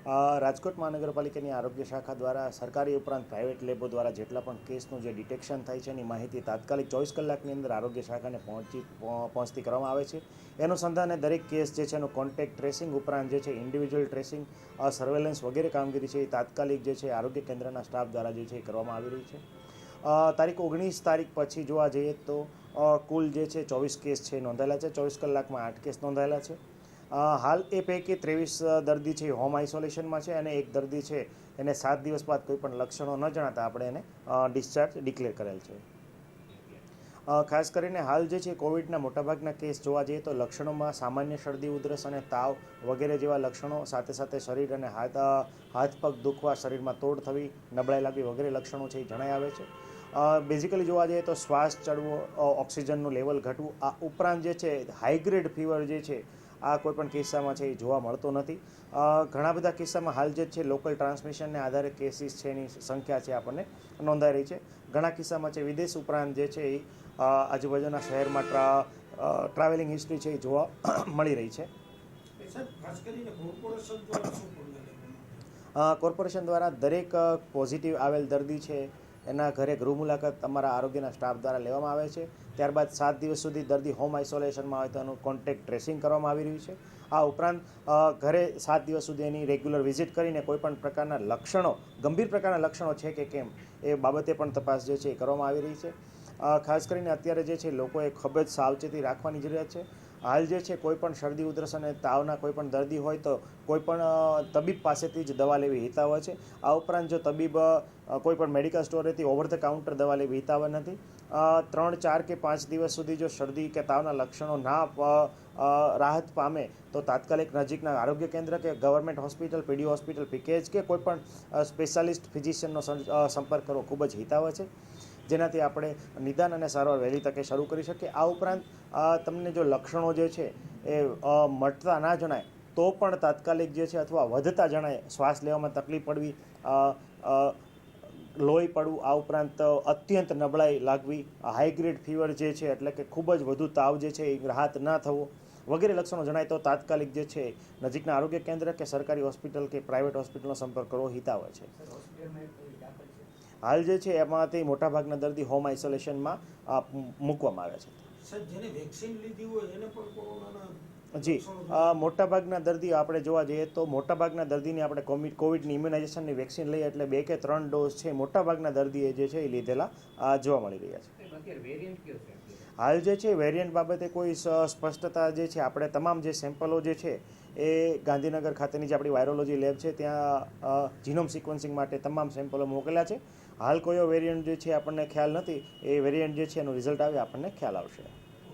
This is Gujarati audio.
રાજકોટ મહાનગરપાલિકાની આરોગ્ય શાખા દ્વારા સરકારી ઉપરાંત પ્રાઇવેટ લેબો દ્વારા જેટલા પણ કેસનું જે ડિટેક્શન થાય છે એની માહિતી તાત્કાલિક 24 કલાકની અંદર આરોગ્ય શાખાને પહોંચતી કરવામાં આવે છે. એનું સંધાને દરેક કેસ જે છે એનું કોન્ટેક્ટ ટ્રેસિંગ ઉપરાંત જે છે ઇન્ડિવિજ્યુઅલ ટ્રેસિંગ, સર્વેલન્સ વગેરે કામગીરી છે એ તાત્કાલિક જે છે આરોગ્ય કેન્દ્રના સ્ટાફ દ્વારા જે છે એ કરવામાં આવી રહી છે. તારીખ 19 તારીખ પછી જોવા જઈએ તો કુલ જે છે 24 કેસ છે નોંધાયેલા છે. 24 કલાકમાં 8 કેસ નોંધાયેલા છે. હાલ એ પૈકી 23 દર્દી છે હોમ આઇસોલેશનમાં છે અને એક દર્દી છે એને 7 દિવસ બાદ કોઈ પણ લક્ષણો ન જણાતા આપણે એને ડિસ્ચાર્જ ડિક્લેર કરેલ છે. ખાસ કરીને હાલ જે છે કોવિડના મોટાભાગના કેસ જોવા જઈએ તો લક્ષણોમાં સામાન્ય શરદી, ઉધરસ અને તાવ વગેરે જેવા લક્ષણો, સાથે સાથે શરીર અને હાથ પગ દુખવા, શરીરમાં તોડ થવી, નબળાઈ લાગવી વગેરે લક્ષણો છે એ જણાઈ આવે છે. બેઝિકલી જોવા જઈએ તો શ્વાસ ચડવો, ઓક્સિજનનું લેવલ ઘટવું, આ ઉપરાંત જે છે હાઈગ્રેડ ફીવર જે છે આ કોઈપણ કિસ્સામાં છે એ જોવા મળતો નથી. ઘણા બધા કિસ્સામાં હાલ જે છે લોકલ ટ્રાન્સમિશનને આધારે કેસીસ છે એની સંખ્યા છે આપણને નોંધાઈ રહી છે. ઘણા કિસ્સામાં છે વિદેશ ઉપરાંત જે છે એ આજુબાજુના શહેરમાં ટ્રાવેલિંગ હિસ્ટ્રી છે એ જોવા મળી રહી છે. કોર્પોરેશન દ્વારા દરેક પોઝિટિવ આવેલ દર્દી છે એના ઘરે ગૃહ મુલાકાત અમારા આરોગ્યના સ્ટાફ દ્વારા લેવામાં આવે છે. ત્યારબાદ 7 દિવસ સુધી દર્દી હોમ આઇસોલેશનમાં હોય તો એનું કોન્ટેક્ટ ટ્રેસિંગ કરવામાં આવી રહ્યું છે. આ ઉપરાંત ઘરે 7 દિવસ સુધી એની રેગ્યુલર વિઝિટ કરીને કોઈપણ પ્રકારના લક્ષણો, ગંભીર પ્રકારના લક્ષણો છે કે કેમ એ બાબતે પણ તપાસ જે છે એ કરવામાં આવી રહી છે. ખાસ કરીને અત્યારે જે છે લોકોએ ખૂબ જ સાવચેતી રાખવાની જરૂરિયાત છે. હાલ જે છે કોઈપણ શરદી, ઉધરસ અને તાવના કોઈપણ દર્દી હોય તો કોઈપણ તબીબ પાસેથી જ દવા લેવી હિતાવહ છે. આ ઉપરાંત જો તબીબ કોઈપણ મેડિકલ સ્ટોરેથી ઓવર ધ કાઉન્ટર દવા લેવી હિતાવહ નથી. 3, 4 કે 5 દિવસ સુધી જો શરદી કે તાવના લક્ષણો રાહત પામે તો તાત્કાલિક નજીકના આરોગ્ય કેન્દ્ર કે ગવર્મેન્ટ હોસ્પિટલ, પીડી હોસ્પિટલ, પીકેએચ કે કોઈપણ સ્પેશિયાલિસ્ટ ફિઝિશિયનનો સંપર્ક કરવો ખૂબ જ હિતાવહ છે, જેનાથી આપણે નિદાન અને સારવાર વહેલી તકે શરૂ કરી શકીએ. આ ઉપરાંત તમને જો લક્ષણો જે છે એ મટતા ના જણાય તો પણ તાત્કાલિક જે છે અથવા વધતા જણાય, શ્વાસ લેવામાં તકલીફ પડવી, લોહી પડવું, આ ઉપરાંત અત્યંત નબળાઈ લાગવી, હાઈગ્રેડ ફીવર જે છે એટલે કે ખૂબ જ વધુ તાવ જે છે એ રાહત ના થવો વગેરે લક્ષણો જણાય તો તાત્કાલિક જે છે નજીકના આરોગ્ય કેન્દ્ર કે સરકારી હોસ્પિટલ કે પ્રાઇવેટ હોસ્પિટલનો સંપર્ક કરવો હિતાવહ છે. હાલ જે છે એમાંથી મોટાભાગના દર્દી હોમ આઇસોલેશનમાં મૂકવામાં આવ્યા છે. જી, મોટાભાગના દર્દીઓ આપણે જોવા જઈએ તો મોટાભાગના દર્દીને આપણે કોવિડની ઇમ્યુનાઇઝેશનની વેક્સિન લઈએ એટલે 2 કે 3 ડોઝ છે મોટાભાગના દર્દીએ જે છે એ લીધેલા જોવા મળી રહ્યા છે. હાલ જે છે વેરિયન્ટ બાબતે કોઈ સ્પષ્ટતા જે છે આપણે તમામ જે સેમ્પલો જે છે એ ગાંધીનગર ખાતેની જે આપણી વાયરોલોજી લેબ છે ત્યાં જીનોમ સિક્વન્સિંગ માટે તમામ સેમ્પલો મોકલ્યા છે. હાલ કોઈ વેરિયન્ટ જે છે આપણને ખ્યાલ નથી. એ વેરિયન્ટ જે છે એનું રિઝલ્ટ આવે આપણને ખ્યાલ આવશે.